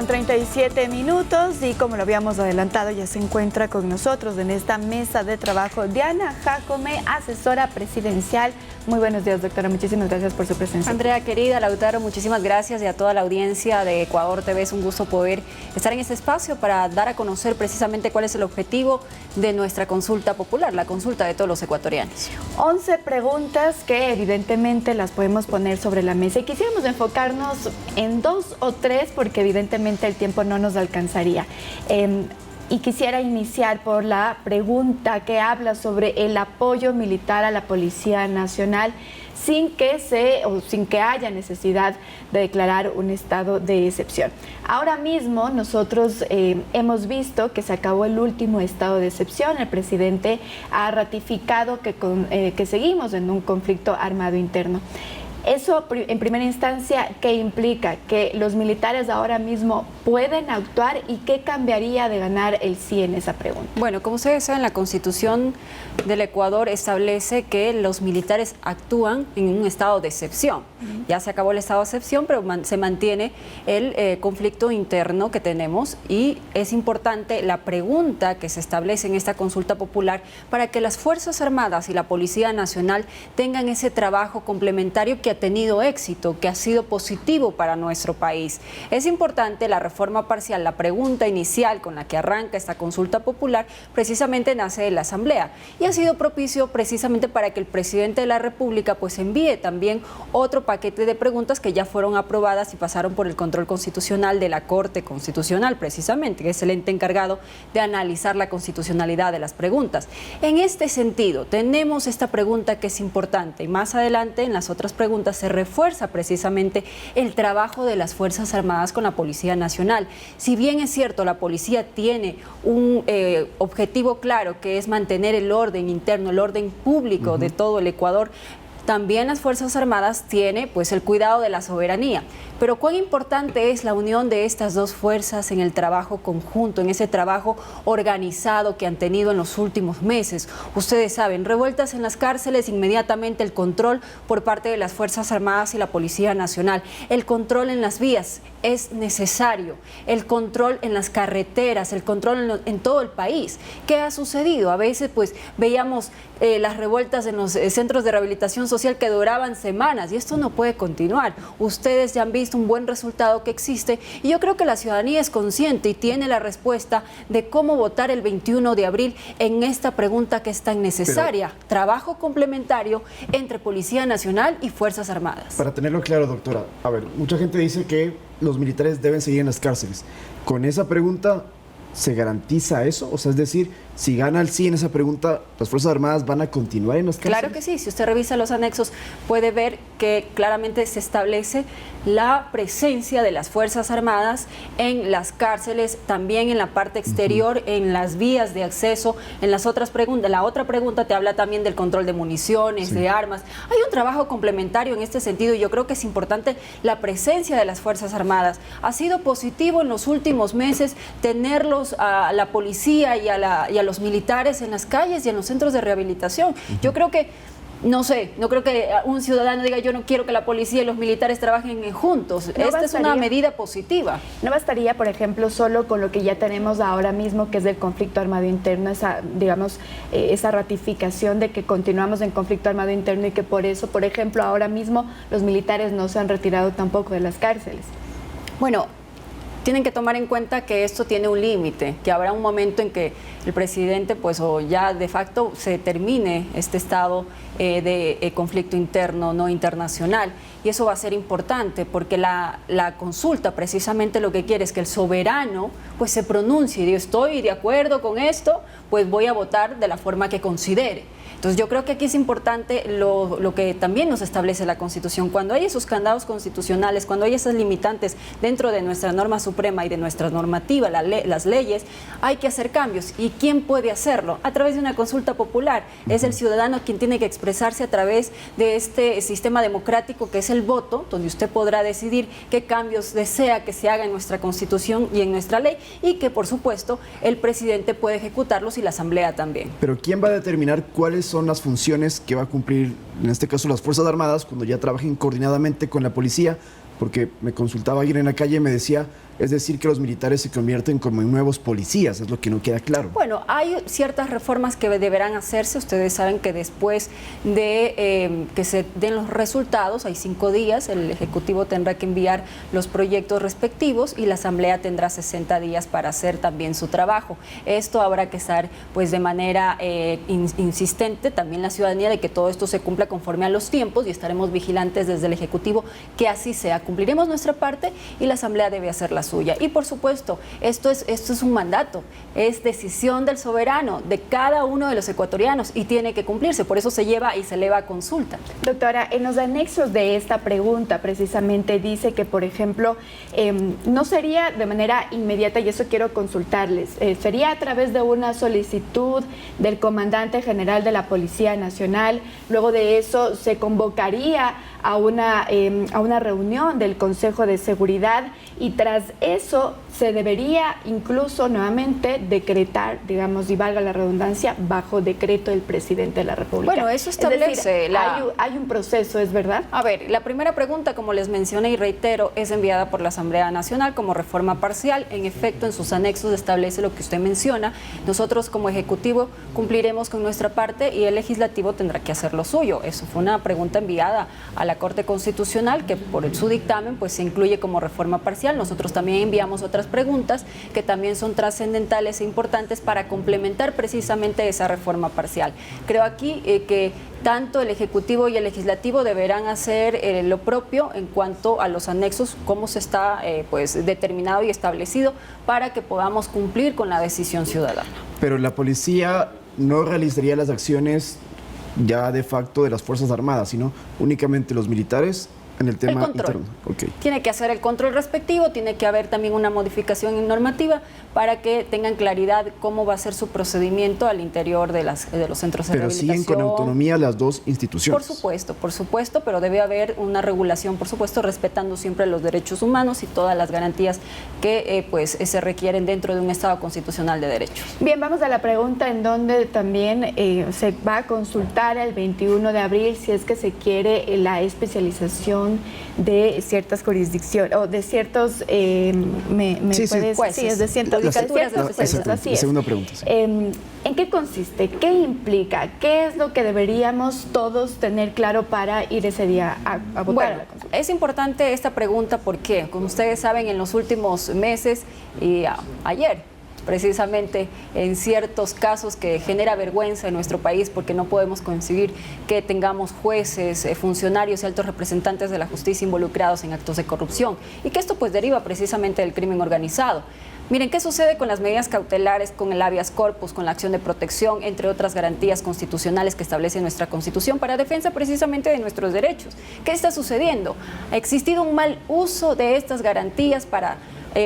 8:37 y como lo habíamos adelantado, ya se encuentra con nosotros en esta mesa de trabajo Diana Jacome, asesora presidencial. Muy buenos días, doctora. Muchísimas gracias por su presencia. Andrea, querida, Lautaro, muchísimas gracias, y a toda la audiencia de Ecuador TV. Es un gusto poder estar en este espacio para dar a conocer precisamente cuál es el objetivo de nuestra consulta popular, la consulta de todos los ecuatorianos. 11 preguntas que evidentemente las podemos poner sobre la mesa y quisiéramos enfocarnos en 2 o 3 porque evidentemente el tiempo no nos alcanzaría. Y quisiera iniciar por la pregunta que habla sobre el apoyo militar a la Policía Nacional sin que haya necesidad de declarar un estado de excepción. Ahora mismo nosotros hemos visto que se acabó el último estado de excepción. El presidente ha ratificado que seguimos en un conflicto armado interno. Eso, en primera instancia, ¿qué implica? Que los militares ahora mismo pueden actuar, y ¿qué cambiaría de ganar el sí en esa pregunta? Bueno, como ustedes saben, la Constitución del Ecuador establece que los militares actúan en un estado de excepción. Ya se acabó el estado de excepción, pero se mantiene el conflicto interno que tenemos, y es importante la pregunta que se establece en esta consulta popular para que las Fuerzas Armadas y la Policía Nacional tengan ese trabajo complementario que ha tenido éxito, que ha sido positivo para nuestro país. Es importante la reforma parcial. La pregunta inicial con la que arranca esta consulta popular precisamente nace de la Asamblea y ha sido propicio precisamente para que el presidente de la República pues envíe también otro paquete de preguntas que ya fueron aprobadas y pasaron por el control constitucional de la Corte Constitucional, precisamente, que es el ente encargado de analizar la constitucionalidad de las preguntas. En este sentido, tenemos esta pregunta que es importante, y más adelante en las otras preguntas se refuerza precisamente el trabajo de las Fuerzas Armadas con la Policía Nacional. Si bien es cierto, la policía tiene un objetivo claro, que es mantener el orden interno, el orden público de todo el Ecuador, también las Fuerzas Armadas tienen pues el cuidado de la soberanía. Pero cuán importante es la unión de estas dos fuerzas en el trabajo conjunto, en ese trabajo organizado que han tenido en los últimos meses. Ustedes saben, revueltas en las cárceles, inmediatamente el control por parte de las Fuerzas Armadas y la Policía Nacional. El control en las vías es necesario, el control en las carreteras, el control en todo el país. ¿Qué ha sucedido? A veces pues veíamos las revueltas en los centros de rehabilitación social que duraban semanas, y esto no puede continuar. Ustedes ya han visto un buen resultado que existe, y yo creo que la ciudadanía es consciente y tiene la respuesta de cómo votar el 21 de abril en esta pregunta que es tan necesaria. Trabajo complementario entre Policía Nacional y Fuerzas Armadas. Para tenerlo claro, doctora, a ver, mucha gente dice que los militares deben seguir en las cárceles. Con esa pregunta, ¿se garantiza eso? O sea, es decir, si gana el sí en esa pregunta, ¿las Fuerzas Armadas van a continuar en las cárceles? Claro que sí. Si usted revisa los anexos, puede ver que claramente se establece la presencia de las Fuerzas Armadas en las cárceles, también en la parte exterior, en las vías de acceso, en las otras preguntas. La otra pregunta te habla también del control de municiones, de armas. Hay un trabajo complementario en este sentido, y yo creo que es importante la presencia de las Fuerzas Armadas. Ha sido positivo en los últimos meses tenerlos a la policía y a los militares en las calles y en los centros de rehabilitación. Yo creo que no creo que un ciudadano diga yo no quiero que la policía y los militares trabajen juntos. Esta es una medida positiva. No bastaría, por ejemplo, solo con lo que ya tenemos ahora mismo, que es del conflicto armado interno, esa ratificación de que continuamos en conflicto armado interno y que por eso, por ejemplo, ahora mismo los militares no se han retirado tampoco de las cárceles. Bueno, tienen que tomar en cuenta que esto tiene un límite, que habrá un momento en que el presidente, pues, o ya de facto se termine este estado de conflicto interno no internacional. Y eso va a ser importante porque la consulta precisamente lo que quiere es que el soberano pues se pronuncie y diga estoy de acuerdo con esto, pues voy a votar de la forma que considere. Entonces yo creo que aquí es importante lo que también nos establece la Constitución. Cuando hay esos candados constitucionales, cuando hay esas limitantes dentro de nuestra norma suprema y de nuestra normativa, las leyes, hay que hacer cambios. ¿Y quién puede hacerlo? A través de una consulta popular. Es el ciudadano quien tiene que expresarse a través de este sistema democrático que es el voto, donde usted podrá decidir qué cambios desea que se haga en nuestra Constitución y en nuestra ley, y que por supuesto el presidente puede ejecutarlos y la Asamblea también. Pero ¿quién va a determinar cuáles son las funciones que va a cumplir, en este caso, las Fuerzas Armadas cuando ya trabajen coordinadamente con la policía? Porque me consultaba alguien en la calle y me decía, es decir, que los militares se convierten como en nuevos policías, es lo que no queda claro. Bueno, hay ciertas reformas que deberán hacerse. Ustedes saben que después de que se den los resultados, hay 5 días, el Ejecutivo tendrá que enviar los proyectos respectivos y la Asamblea tendrá 60 días para hacer también su trabajo. Esto habrá que estar pues de manera insistente también la ciudadanía de que todo esto se cumpla conforme a los tiempos y estaremos vigilantes desde el Ejecutivo que así sea. Cumpliremos nuestra parte y la Asamblea debe hacer la suya. Y por supuesto, esto es un mandato, es decisión del soberano, de cada uno de los ecuatorianos y tiene que cumplirse. Por eso se lleva y se eleva a consulta. Doctora, en los anexos de esta pregunta precisamente dice que, por ejemplo, no sería de manera inmediata, y eso quiero consultarles, sería a través de una solicitud del comandante general de la Policía Nacional. Luego de eso se convocaría a una reunión del Consejo de Seguridad y tras eso se debería incluso nuevamente decretar, digamos, y valga la redundancia, bajo decreto del presidente de la República. Bueno, eso establece... Es decir, hay un proceso, ¿es verdad? A ver, la primera pregunta, como les mencioné y reitero, es enviada por la Asamblea Nacional como reforma parcial. En efecto, en sus anexos establece lo que usted menciona. Nosotros como Ejecutivo cumpliremos con nuestra parte y el Legislativo tendrá que hacer lo suyo. Eso fue una pregunta enviada a la Corte Constitucional que por su dictamen pues se incluye como reforma parcial. Nosotros también enviamos otras preguntas que también son trascendentales e importantes para complementar precisamente esa reforma parcial. Creo aquí que tanto el Ejecutivo y el Legislativo deberán hacer lo propio en cuanto a los anexos, cómo se está pues determinado y establecido para que podamos cumplir con la decisión ciudadana. Pero la policía no realizaría las acciones ya de facto de las Fuerzas Armadas, sino únicamente los militares en el tema interno. Okay. Tiene que hacer el control respectivo, tiene que haber también una modificación en normativa para que tengan claridad cómo va a ser su procedimiento al interior de los centros de rehabilitación. Pero siguen con autonomía las dos instituciones. Por supuesto, pero debe haber una regulación, por supuesto, respetando siempre los derechos humanos y todas las garantías que pues se requieren dentro de un Estado constitucional de derechos. Bien, vamos a la pregunta en donde también se va a consultar el 21 de abril si es que se quiere la especialización de ciertas jurisdicciones o de ciertos jueces, de ciertas jueces, así es. Segunda pregunta. Sí. ¿En qué consiste? ¿Qué implica? ¿Qué es lo que deberíamos todos tener claro para ir ese día a votar? Bueno, a la consulta? es importante esta pregunta porque, como ustedes saben, en los últimos meses y ayer precisamente en ciertos casos que genera vergüenza en nuestro país porque no podemos conseguir que tengamos jueces, funcionarios y altos representantes de la justicia involucrados en actos de corrupción y que esto pues deriva precisamente del crimen organizado. Miren, ¿qué sucede con las medidas cautelares, con el habeas corpus, con la acción de protección, entre otras garantías constitucionales que establece nuestra Constitución para defensa precisamente de nuestros derechos? ¿Qué está sucediendo? Ha existido un mal uso de estas garantías para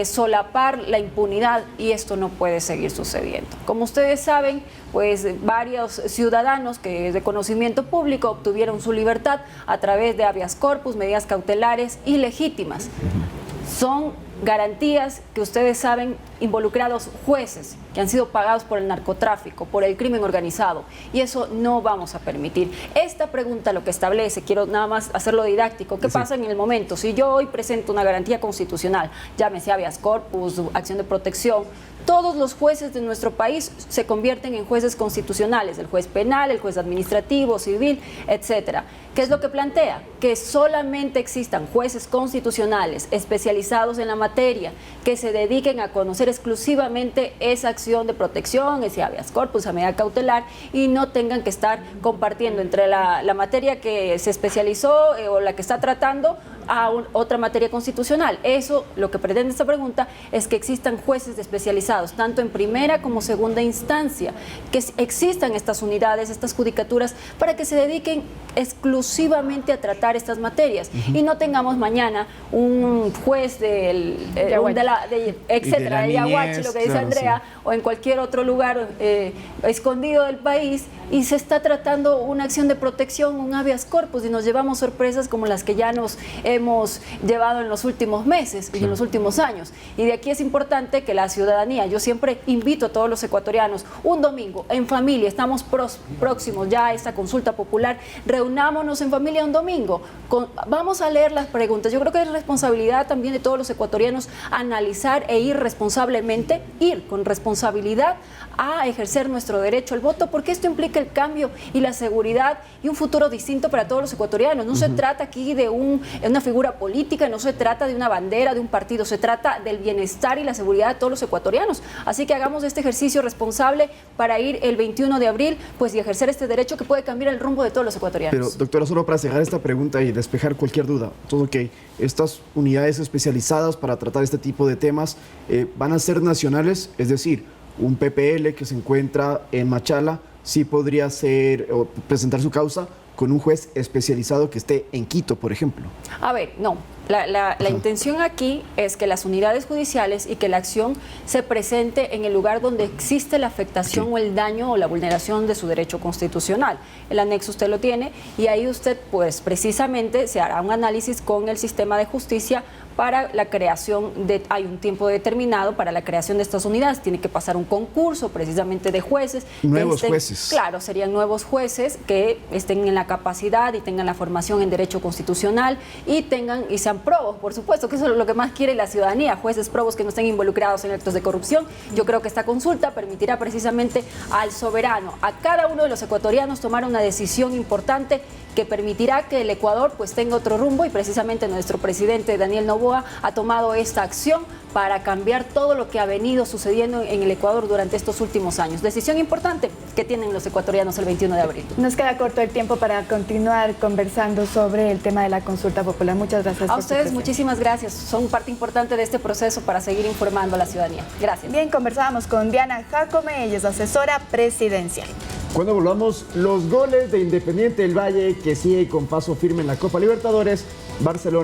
solapar la impunidad y esto no puede seguir sucediendo. Como ustedes saben, pues varios ciudadanos que es de conocimiento público obtuvieron su libertad a través de habeas corpus, medidas cautelares ilegítimas. Son garantías que ustedes saben involucrados jueces que han sido pagados por el narcotráfico, por el crimen organizado y eso no vamos a permitir. Esta pregunta lo que establece, quiero nada más hacerlo didáctico, ¿qué pasa en el momento? Si yo hoy presento una garantía constitucional, llámese habeas corpus, acción de protección, todos los jueces de nuestro país se convierten en jueces constitucionales, el juez penal, el juez administrativo, civil, etcétera. ¿Qué es lo que plantea? Que solamente existan jueces constitucionales especializados en la materia que se dediquen a conocer exclusivamente esa acción de protección, ese habeas corpus, esa medida cautelar y no tengan que estar compartiendo entre la materia que se especializó o la que está tratando a otra materia constitucional. Eso, lo que pretende esta pregunta es que existan jueces especializados, tanto en primera como segunda instancia, que existan estas unidades, estas judicaturas, para que se dediquen exclusivamente a tratar estas materias y no tengamos mañana un juez de Yaguachi, lo que dice Andrea, o en cualquier otro lugar escondido del país y se está tratando una acción de protección, un habeas corpus y nos llevamos sorpresas como las que ya nos hemos llevado en los últimos meses y en los últimos años. Y de aquí es importante que la ciudadanía, yo siempre invito a todos los ecuatorianos, un domingo en familia, estamos próximos ya a esta consulta popular, reunámonos en familia un domingo, vamos a leer las preguntas. Yo creo que es responsabilidad también de todos los ecuatorianos analizar e ir responsablemente, ir con responsabilidad a ejercer nuestro derecho al voto, porque esto implica el cambio y la seguridad y un futuro distinto para todos los ecuatorianos. No se trata aquí de una figura política, no se trata de una bandera, de un partido, se trata del bienestar y la seguridad de todos los ecuatorianos. Así que hagamos este ejercicio responsable para ir el 21 de abril pues, y ejercer este derecho que puede cambiar el rumbo de todos los ecuatorianos. Pero, doctora, solo para cerrar esta pregunta y despejar cualquier duda, todo ok, estas unidades especializadas para tratar este tipo de temas van a ser nacionales, es decir, un PPL que se encuentra en Machala sí podría ser o presentar su causa con un juez especializado que esté en Quito, por ejemplo. A ver, no. La intención aquí es que las unidades judiciales y que la acción se presente en el lugar donde existe la afectación o el daño o la vulneración de su derecho constitucional. El anexo usted lo tiene y ahí usted, pues precisamente, se hará un análisis con el sistema de justicia para la creación hay un tiempo determinado para la creación de estas unidades, tiene que pasar un concurso precisamente de jueces. Nuevos jueces. Claro, serían nuevos jueces que estén en la capacidad y tengan la formación en derecho constitucional y sean probos, por supuesto, que eso es lo que más quiere la ciudadanía, jueces probos que no estén involucrados en actos de corrupción. Yo creo que esta consulta permitirá precisamente al soberano, a cada uno de los ecuatorianos tomar una decisión importante que permitirá que el Ecuador pues tenga otro rumbo y precisamente nuestro presidente Daniel Noboa ha tomado esta acción para cambiar todo lo que ha venido sucediendo en el Ecuador durante estos últimos años. Decisión importante que tienen los ecuatorianos el 21 de abril. Nos queda corto el tiempo para continuar conversando sobre el tema de la consulta popular. Muchas gracias. A ustedes muchísimas gracias. Son parte importante de este proceso para seguir informando a la ciudadanía. Gracias. Bien, conversábamos con Diana Jacome, ella es asesora presidencial. Cuando volvamos, los goles de Independiente del Valle que sigue con paso firme en la Copa Libertadores, Barcelona.